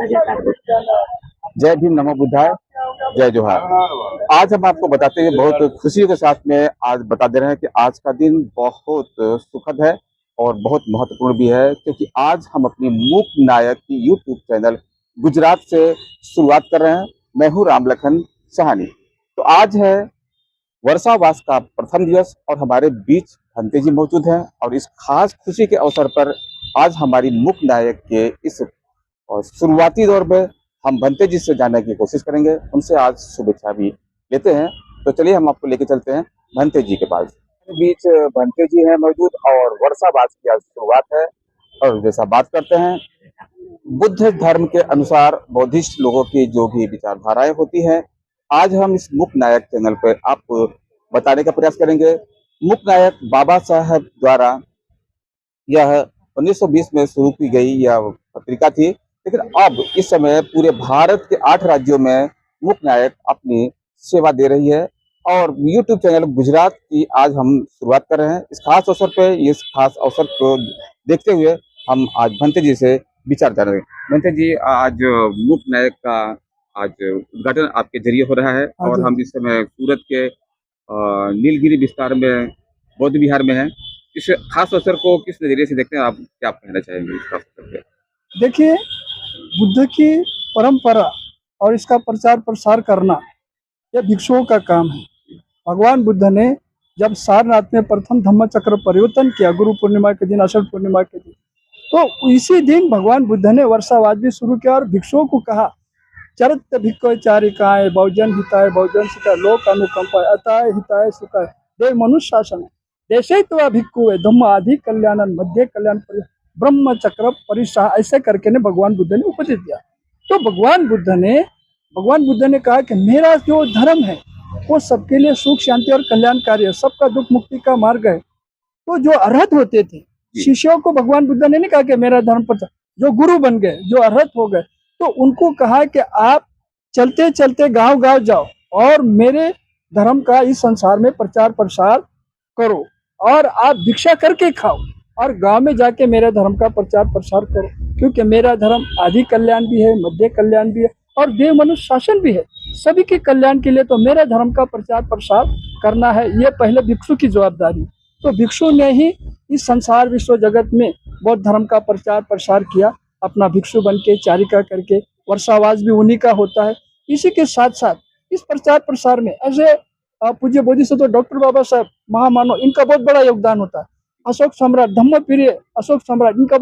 जय भीम, नमो बुद्धाय, जय जोहार। आज हम आपको बताते हुए बहुत खुशियों के साथ में आज बता दे रहे हैं कि आज का दिन बहुत सुखद है और बहुत महत्वपूर्ण भी है, क्योंकि आज हम अपनी मूक नायक की यूट्यूब चैनल गुजरात से शुरुआत कर रहे हैं। मैं हूँ रामलखन सहानी। तो आज है वर्षावास का प्रथम दिवस और हमारे बीच भंते जी मौजूद हैं और इस खास खुशी के अवसर पर आज हमारी मूक नायक के इस शुरुआती दौर में हम भंते जी से जानने की कोशिश करेंगे, उनसे आज शुभेच्छा भी लेते हैं। तो चलिए हम आपको लेके चलते हैं भंते जी के पास। हमारे बीच भंते जी हैं मौजूद और वर्षावास की आज शुरुआत है। और जैसा बात करते हैं, बुद्ध धर्म के अनुसार बौद्धिस्ट लोगों की जो भी विचारधाराएं होती हैं, आज हम इस मूक नायक चैनल पर आपको बताने का प्रयास करेंगे। मूक नायक बाबा साहब द्वारा यह 1920 में शुरू की गई यह पत्रिका थी, लेकिन अब इस समय पूरे भारत के 8 राज्यों में मूक नायक अपनी सेवा दे रही है और यूट्यूब चैनल गुजरात की आज हम शुरुआत कर रहे हैं। इस खास अवसर पे, इस खास अवसर को देखते हुए हम आज भंते जी से विचार जानेंगे। भंते जी, आज मूक नायक का आज उद्घाटन आपके जरिए हो रहा है और हम इस समय सूरत के नीलगिरी विस्तार में बौद्ध विहार में हैं। इस खास अवसर को किस नजरिए से देखते हैं, आप क्या कहना चाहेंगे इस खास अवसर पे? देखिए, बुद्ध की परंपरा और इसका प्रचार प्रसार करना यह भिक्षुओं का काम है। भगवान बुद्ध ने जब सारनाथ में प्रथम धम्म चक्र परिवर्तन किया गुरु पूर्णिमा के दिन, अषाढ़ पूर्णिमा के दिन, तो इसी दिन भगवान बुद्ध ने वर्षावास भी शुरू किया और भिक्षुओं को कहा, चरित भिक्को चारिकाय बहुजन हिताय बहुजन सुखाय लोक अनुकंपाय अताय हिताय सुखाय देव मनुष्य शासन देशे तो भिक्खु धम्म आदि कल्याणन मध्य कल्याण ब्रह्म चक्र परिशाह, ऐसे करके ने भगवान बुद्ध ने उपदेश दिया। तो भगवान बुद्ध ने कहा कि मेरा जो धर्म है वो सबके लिए सुख शांति और कल्याणकारी है, सबका दुख मुक्ति का मार्ग है। तो जो अर्हत होते थे शिष्यों को भगवान बुद्ध ने नहीं कहा कि मेरा धर्म पर, जो गुरु बन गए, जो अर्हत हो गए, तो उनको कहा कि आप चलते चलते गांव गांव जाओ और मेरे धर्म का इस संसार में प्रचार प्रसार करो और आप भिक्षा करके खाओ और गांव में जाके मेरे धर्म का प्रचार प्रसार करो, क्योंकि मेरा धर्म आदि कल्याण भी है, मध्य कल्याण भी है और देव मनुष्य शासन भी है, सभी के कल्याण के लिए। तो मेरे धर्म का प्रचार प्रसार करना है, ये पहले भिक्षु की जवाबदारी। तो भिक्षु ने ही इस संसार विश्व जगत में बौद्ध धर्म का प्रचार प्रसार किया, अपना भिक्षु बन के चारिका करके। वर्षावास भी उन्हीं का होता है। इसी के साथ साथ इस प्रचार प्रसार में ऐसे पूज्य बोधिसत्व डॉक्टर बाबा साहब महामानव, इनका बहुत बड़ा योगदान होता है। अशोक सम्राट, धम्म प्रिय अशोक सम्राट, इनका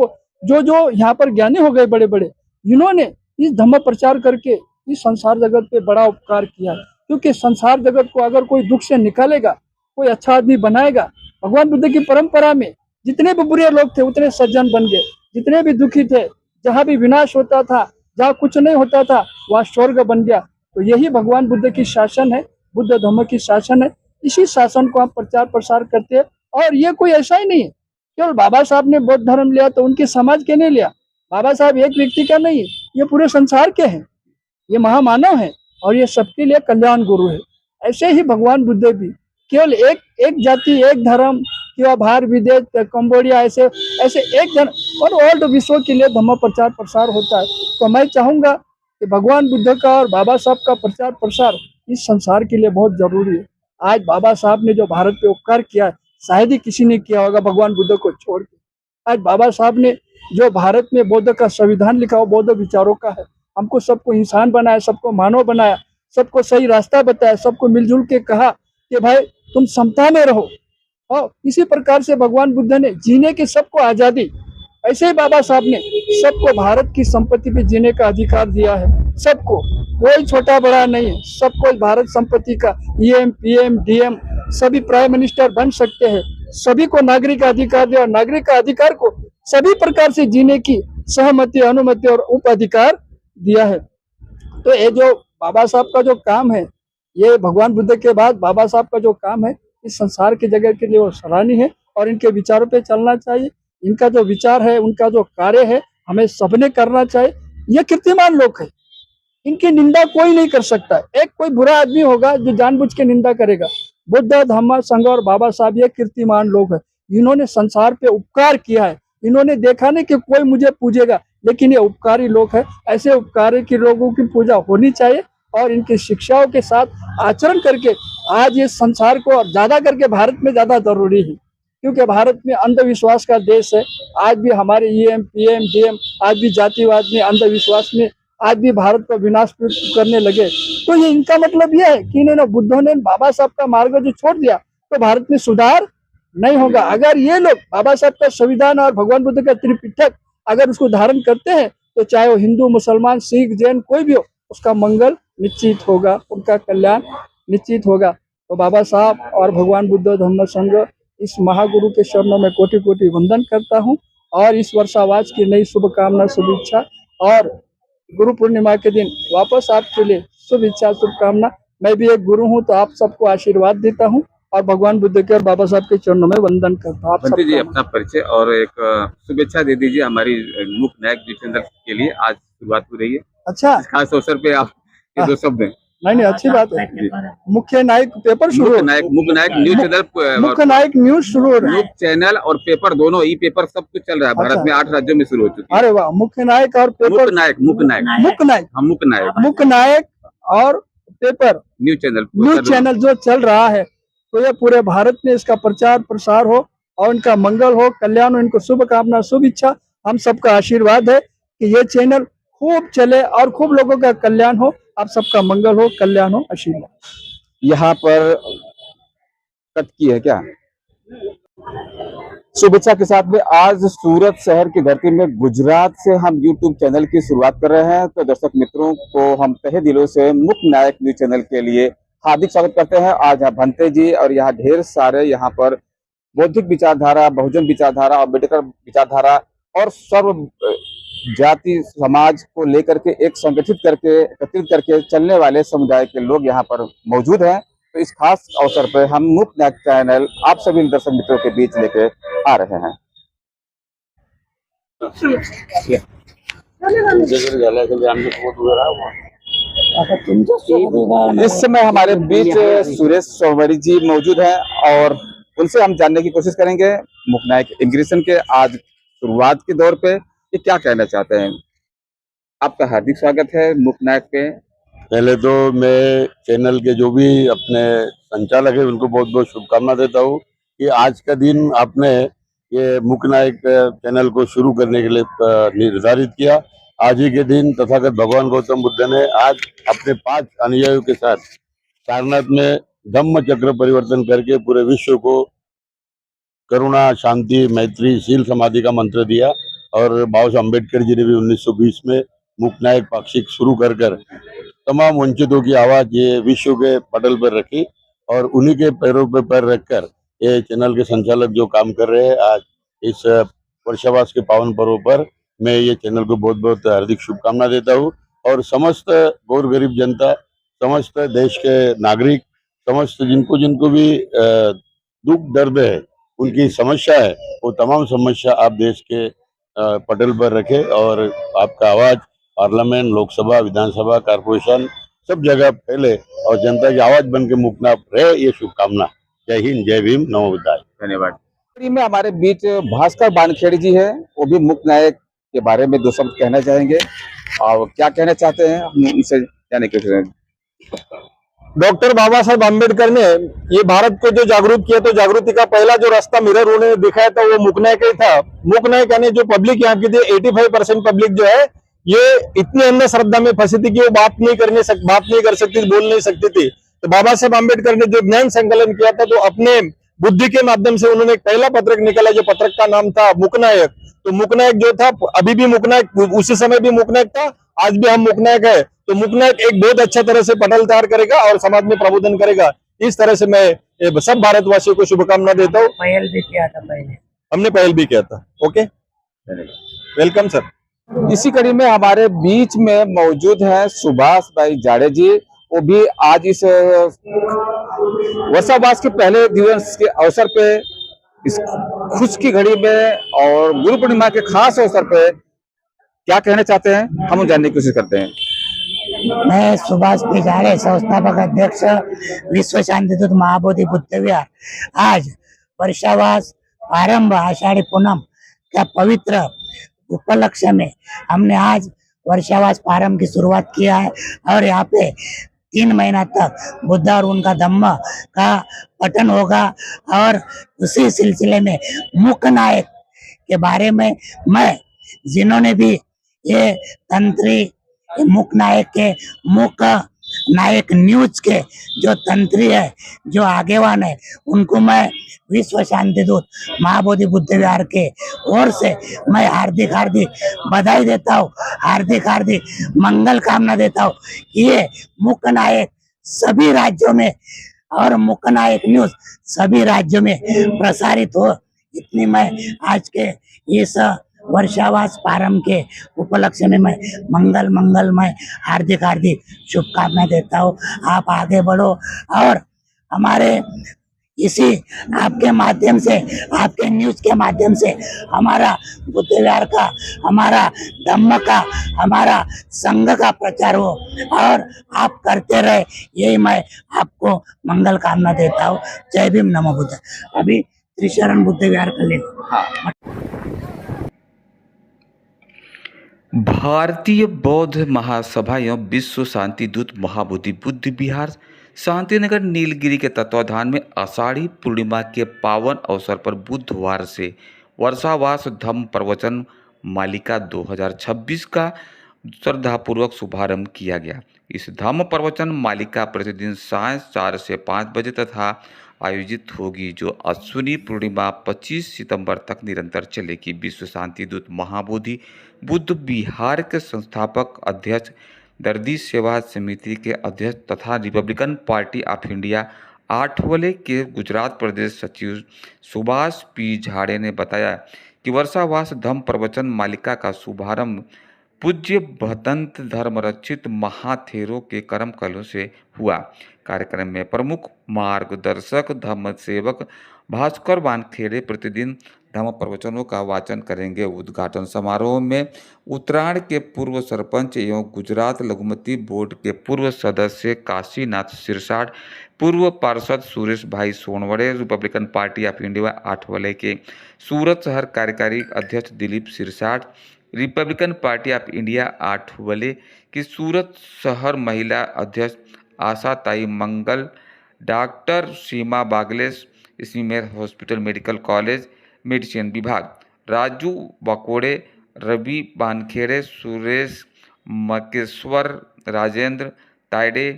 जो यहाँ पर ज्ञानी हो गए बड़े बड़े, इन्होंने इस धम्म प्रचार करके इस संसार जगत पे बड़ा उपकार किया। क्योंकि संसार जगत को अगर कोई दुख से निकालेगा, कोई अच्छा आदमी बनाएगा, भगवान बुद्ध की परंपरा में जितने भी बुरे लोग थे उतने सज्जन बन गए, जितने भी दुखी थे, जहाँ भी विनाश होता था, जहाँ कुछ नहीं होता था, वहाँ स्वर्ग बन गया। तो यही भगवान बुद्ध की शासन है, बुद्ध धर्म की शासन है। इसी शासन को हम प्रचार प्रसार करते हैं। और ये कोई ऐसा ही नहीं है केवल बाबा साहब ने बौद्ध धर्म लिया तो उनके समाज के नहीं लिया। बाबा साहब एक व्यक्ति का नहीं है, ये पूरे संसार के हैं, ये महामानव है और ये सबके लिए कल्याण गुरु है। ऐसे ही भगवान बुद्ध भी केवल एक जाति, एक धर्म, कि बाहर विदेश, कंबोडिया, ऐसे एक जन और वर्ल्ड विश्व के लिए धर्म प्रचार प्रसार होता है। तो मैं चाहूँगा कि भगवान बुद्ध का और बाबा साहब का प्रचार प्रसार इस संसार के लिए बहुत जरूरी है। आज बाबा साहब ने जो भारत पे उपकार किया है, शायद ही किसी ने किया होगा भगवान बुद्ध को छोड़ के। आज बाबा साहब ने जो भारत में बौद्ध का संविधान लिखा, वो बौद्ध विचारों का है। हमको सबको इंसान बनाया, सबको मानव बनाया, सबको सही रास्ता बताया, सबको मिलजुल के कहा कि भाई तुम समता में रहो। और इसी प्रकार से भगवान बुद्ध ने जीने की सबको आज़ादी, ऐसे ही बाबा साहब ने सबको भारत की संपत्ति पे जीने का अधिकार दिया है। सबको, कोई छोटा बड़ा नहीं है, सबको भारत संपत्ति का EM, PM, DM सभी प्राइम मिनिस्टर बन सकते हैं। सभी को नागरिक का अधिकार दिया और नागरिक का अधिकार को सभी प्रकार से जीने की सहमति, अनुमति और उपअधिकार दिया है। तो ये जो बाबा साहब का जो काम है, ये भगवान बुद्ध के बाद बाबा साहब का जो काम है, इस संसार की जगह के लिए वो सराहनीय है और इनके विचारों पे चलना चाहिए। इनका जो विचार है, उनका जो कार्य है, हमें सबने करना चाहिए। ये कीर्तिमान लोग है, इनकी निंदा कोई नहीं कर सकता। एक कोई बुरा आदमी होगा जो जानबूझ के निंदा करेगा। बुद्ध, धम्म, संघ और बाबा साहब ये कीर्तिमान लोग हैं। इन्होंने संसार पे उपकार किया है इन्होंने देखा नहीं कि कोई मुझे पूजेगा, लेकिन ये उपकारी लोग हैं। ऐसे उपकारी के लोगों की पूजा होनी चाहिए और इनकी शिक्षाओं के साथ आचरण करके आज ये संसार को और ज्यादा करके भारत में ज्यादा जरूरी है, क्योंकि भारत में अंधविश्वास का देश है। आज भी हमारे ईएम पीएम डीएम आज भी जातिवाद में, अंधविश्वास में आज भी भारत को विनाश करने लगे। तो ये इनका मतलब ये है कि इन्होंने बुद्धों ने बाबा साहब का मार्ग जो छोड़ दिया तो भारत में सुधार नहीं होगा। अगर ये लोग बाबा साहब का संविधान और भगवान बुद्ध का त्रिपिटक अगर उसको धारण करते हैं तो चाहे वो हिंदू मुसलमान सिख जैन कोई भी हो, उसका मंगल निश्चित होगा, उनका कल्याण निश्चित होगा। तो बाबा साहब और भगवान बुद्ध धम्म संघ इस महागुरु के चरणों में कोटि कोटि वंदन करता हूँ और इस वर्षावास की नई शुभकामना शुभेच्छा और गुरु पूर्णिमा के दिन वापस आपके लिए शुभ इच्छा शुभकामना। मैं भी एक गुरु हूँ तो आप सबको आशीर्वाद देता हूँ और भगवान बुद्ध के और बाबा साहब के चरणों में वंदन करता हूँ। आप बंटी जी सबका अपना परिचय और एक शुभेच्छा दे दीजिए हमारी मूक नायक जी चैनल के लिए। आज शुरुआत हो रही है, अच्छा इस खास अवसर पे आप ये दो शब्द हैं। नहीं अच्छी बात है। मुख्य नायक पेपर शुरू मूक नायक न्यूज चैनल, मुख्य नायक न्यूज शुरू हो रहा है। मूक चैनल और पेपर दोनों ई पेपर सब कुछ चल रहा है भारत अच्छा। में 8 राज्यों में शुरू हो चुकी है। अरे वाह, मुख्य नायक और पेपर मूक नायक मुख्य नायक हम मूक नायक मुख्य नायक और पेपर न्यूज चैनल जो चल रहा है, तो ये पूरे भारत में इसका प्रचार प्रसार हो और इनका मंगल हो, कल्याण हो। इनको शुभकामना शुभ इच्छा हम सबका आशीर्वाद है कि ये चैनल खूब चले और खूब लोगों का कल्याण हो। आप सबका मंगल हो, कल्याण हो, आशीर्वाद। यहाँ पर कट की है क्या शुभेच्छा के साथ में आज सूरत शहर की धरती में गुजरात से हम यूट्यूब चैनल की शुरुआत कर रहे हैं। तो दर्शक मित्रों को हम तहे दिलों से मुक नायक न्यूज चैनल के लिए हार्दिक स्वागत करते हैं। आज यहाँ भंते जी और यहाँ ढेर सारे यहाँ पर बौद्धिक विचारधारा, बहुजन विचारधारा, अम्बेडकर विचारधारा और सर्व जाति समाज को लेकर के एक संगठित करके एकत्रित करके चलने वाले समुदाय के लोग यहाँ पर मौजूद हैं। तो इस खास अवसर पर हम मुक नायक चैनल आप सभी दर्शक मित्रों के बीच लेके आ रहे हैं। इस समय हमारे बीच सुरेश चौधरी जी मौजूद हैं और उनसे हम जानने की कोशिश करेंगे मुक नायक इमिग्रेशन के आज शुरुआत के दौर पे ये क्या कहना चाहते हैं। आपका हार्दिक स्वागत है मुक नायक पे। पहले तो मैं चैनल के जो भी अपने संचालक है उनको बहुत बहुत शुभकामना देता हूँ कि आज का दिन आपने ये मुक नायक चैनल को शुरू करने के लिए निर्धारित किया। आज ही के दिन तथागत भगवान गौतम बुद्ध ने आज अपने 5 अनुयायियों के साथ सारनाथ में धम्म चक्र परिवर्तन करके पूरे विश्व को करुणा, शांति, मैत्री, शील समाधि का मंत्र दिया। और बाबा साहब अम्बेडकर जी ने भी 1920 में मुक नायक पाक्षिक शुरू कर तमाम वंचितों की आवाज ये विश्व के पटल पर रखी और उन्हीं के पैरों पर पैर रखकर ये चैनल के संचालक जो काम कर रहे हैं, आज इस वर्षावास के पावन पर्व पर मैं ये चैनल को बहुत बहुत हार्दिक शुभकामना देता हूँ। और समस्त गौर गरीब जनता, समस्त देश के नागरिक, समस्त जिनको भी दुख दर्द है, उनकी समस्या है, वो तमाम समस्या आप देश के पटल पर रखे और आपका आवाज पार्लियामेंट, लोकसभा, विधानसभा, कारपोरेशन सब जगह फैले और जनता की आवाज बन के मुकना रहे, ये शुभकामना। जय हिंद, जय भीम, नमो बुद्धाय। धन्यवाद। में हमारे बीच भास्कर बानखेड़ी जी है, वो भी मुक नायक के बारे में 2 शब्द कहना चाहेंगे और क्या कहना चाहते हैं हम उनसे जानने की कोशिश करेंगे। डॉक्टर बाबा साहब आम्बेडकर ने ये भारत को जो जागरूक किया, तो जागृति का पहला जो रास्ता मिरर उन्होंने दिखाया था वो मुक नायक ही था। मुक नायक यानी जो पब्लिक यहाँ की थी 85% पब्लिक जो है ये इतनी अंधश्रद्धा में फंसी थी कि वो बात नहीं कर सकती, बोल नहीं सकती थी। तो बाबा साहब आम्बेडकर ने जो ज्ञान संकलन किया था, तो अपने बुद्धि के माध्यम से उन्होंने एक पहला पत्रक निकाला, जो पत्रक का नाम था मुक नायक। तो मुक नायक जो था, अभी भी मुक नायक, उसी समय भी मुक नायक था, आज भी हम मुक नायक है। तो मुक नायक एक बहुत अच्छा तरह से पटल तैयार करेगा और समाज में प्रबोधन करेगा। इस तरह से मैं सब भारतवासियों को शुभकामना देता हूँ। पहल भी किया था, पहले हमने पहल भी किया था। Okay, welcome sir. इसी कड़ी में हमारे बीच में मौजूद है सुभाष भाई जाड़े जी, वो भी आज इस वर्षावास के पहले दिवस के अवसर पे, इस खुश की घड़ी में और गुरु पूर्णिमा के खास अवसर पे क्या कहना चाहते हैं, हम जानने की कोशिश करते हैं। मैं सुभाष पिजाड़े, संस्थापक अध्यक्ष, विश्व शांति दूत महाबोधि बुद्ध विहार। आज वर्षावास आरंभ आषाढ़ी पूनम का पवित्र उपलक्ष्य में हमने आज वर्षावास प्रारंभ की शुरुआत किया है और यहाँ पे 3 महीना तक बुद्ध और उनका धम्म का पठन होगा। और उसी सिलसिले में मुख्य नायक के बारे में मैं जिन्होंने भी ये तंत्री मुख्य नायक के मुख्य नायक न्यूज के जो तंत्री है, जो आगेवान है, उनको मैं विश्व शांति दूत महाबोधि बुद्ध विहार के ओर से मैं हार्दिक बधाई देता हूँ, हार्दिक मंगल कामना देता हूँ कि ये मुख्य नायक सभी राज्यों में और मुख्य नायक न्यूज सभी राज्यों में प्रसारित हो, इतनी मैं आज के इस वर्षावास प्रारंभ के उपलक्ष्य में मैं मंगलमय हार्दिक शुभकामनाएं देता हूँ। आप आगे बढ़ो और हमारे इसी आपके माध्यम से, आपके न्यूज के माध्यम से हमारा बुद्ध विहार का, हमारा धम्म का, हमारा संघ का प्रचार हो और आप करते रहे, यही मैं आपको मंगल कामना देता हूँ। जय भीम, नमो बुद्ध। अभी त्रिशरण बुद्ध विहार का ले। भारतीय बौद्ध महासभा एवं विश्व शांति दूत महाबोधि बुद्ध विहार शांतिनगर नीलगिरी के तत्वाधान में आषाढ़ी पूर्णिमा के पावन अवसर पर बुधवार से वर्षावास धम्म प्रवचन मालिका 2026 का श्रद्धापूर्वक शुभारंभ किया गया। इस धम्म प्रवचन मालिका प्रतिदिन साय 4 से 5 बजे तथा आयोजित होगी, जो अश्विनी पूर्णिमा 25 सितंबर तक निरंतर चलेगी। विश्व शांति दूत महाबोधि बुद्ध विहार के संस्थापक अध्यक्ष, दर्दी सेवा समिति के अध्यक्ष तथा रिपब्लिकन पार्टी ऑफ इंडिया 8 वलय के गुजरात प्रदेश सचिव सुभाष पी झाड़े ने बताया कि वर्षावास धम्म प्रवचन मालिका का शुभारंभ पूज्य भदंत धर्मरक्षित महाथेरों के कर्म कलों से हुआ। कार्यक्रम में प्रमुख मार्गदर्शक धम्म सेवक भास्कर वानखेड़े प्रतिदिन धम्म प्रवचनों का वाचन करेंगे। उद्घाटन समारोह में उत्तरायण के पूर्व सरपंच एवं गुजरात लघुमती बोर्ड के पूर्व सदस्य काशीनाथ सिरसाट, पूर्व पार्षद सुरेश भाई Sonawade, republican party of India 8 वलय के सूरत शहर कार्यकारी अध्यक्ष Dilip Sirsat, republican party of India 8 वलय की सूरत शहर महिला अध्यक्ष आशा ताई Mangal, doctor Seema Baglesh, SMIMER hospital medical college medicine विभाग, राजू बकोड़े, रवि वानखेड़े, सुरेश मकेश्वर, राजेंद्र तायडे,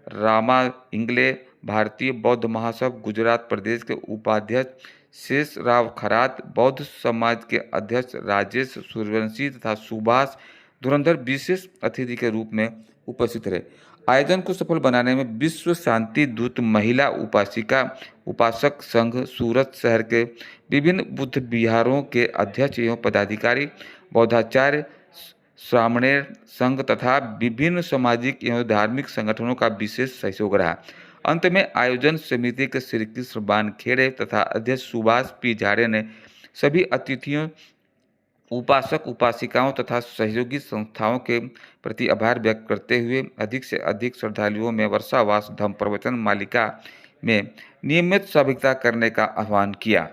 रामा इंगले, भारतीय बौद्ध महासभा गुजरात प्रदेश के उपाध्यक्ष शेष राव खरात, बौद्ध समाज के अध्यक्ष राजेश सूर्यवंशी तथा सुभाष धुरंधर विशेष अतिथि के रूप में उपस्थित रहे। आयोजन को सफल बनाने में विश्व शांति दूत महिला उपासक संघ सूरत शहर के विभिन्न बुद्ध विहारों के अध्यक्ष एवं पदाधिकारी, बौद्धाचार्य, श्रामणेर संघ तथा विभिन्न सामाजिक एवं धार्मिक संगठनों का विशेष सहयोग रहा। अंत में आयोजन समिति के श्री कृष्ण वानखेड़े तथा अध्यक्ष सुभाष पी झाड़े ने सभी अतिथियों, उपासक उपासिकाओं तथा सहयोगी संस्थाओं के प्रति आभार व्यक्त करते हुए अधिक से अधिक श्रद्धालुओं में वर्षावास धम्म प्रवचन मालिका में नियमित सहभागिता करने का आह्वान किया।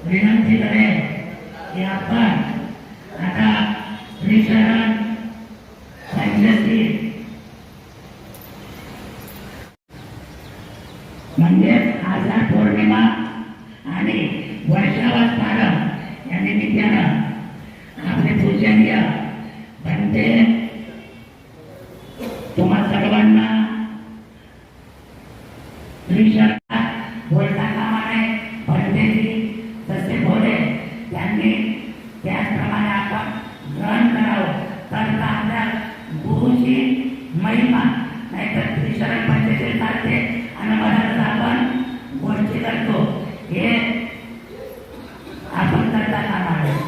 विनंती करें की आपण आता त्रिशरण संगती म्हणजे आजार वर्षावास प्रारंभ या निमित्तानं आपले पूजनीय बनते तुम्हा सर्वांना बोलता कामा नये बनतेजी जसे बोले त्यांनी त्याचप्रमाणे आपण ग्रहण करावं तर आपल्या गुरुची महिमा नाहीतर श्रीशरण पंचशील सारखे आणि मनात आपण गोष्टी करतो हे आपण करता कामा नये.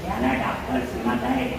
याला डॉक्टर श्रीमंत आहे.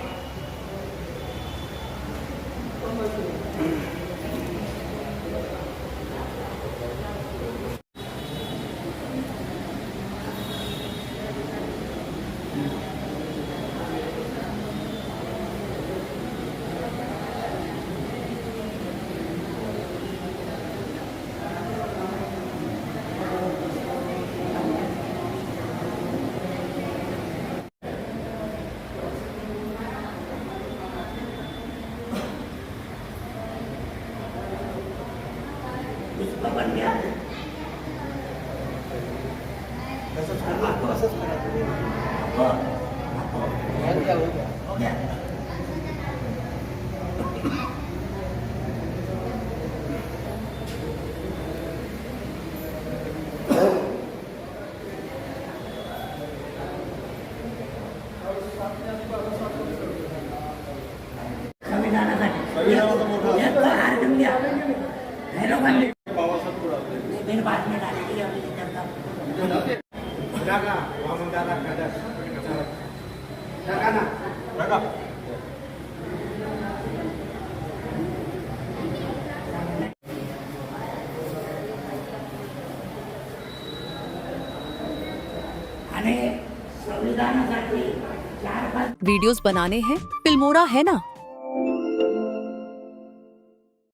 वीडियोस बनाने हैं फिल्मोरा है ना.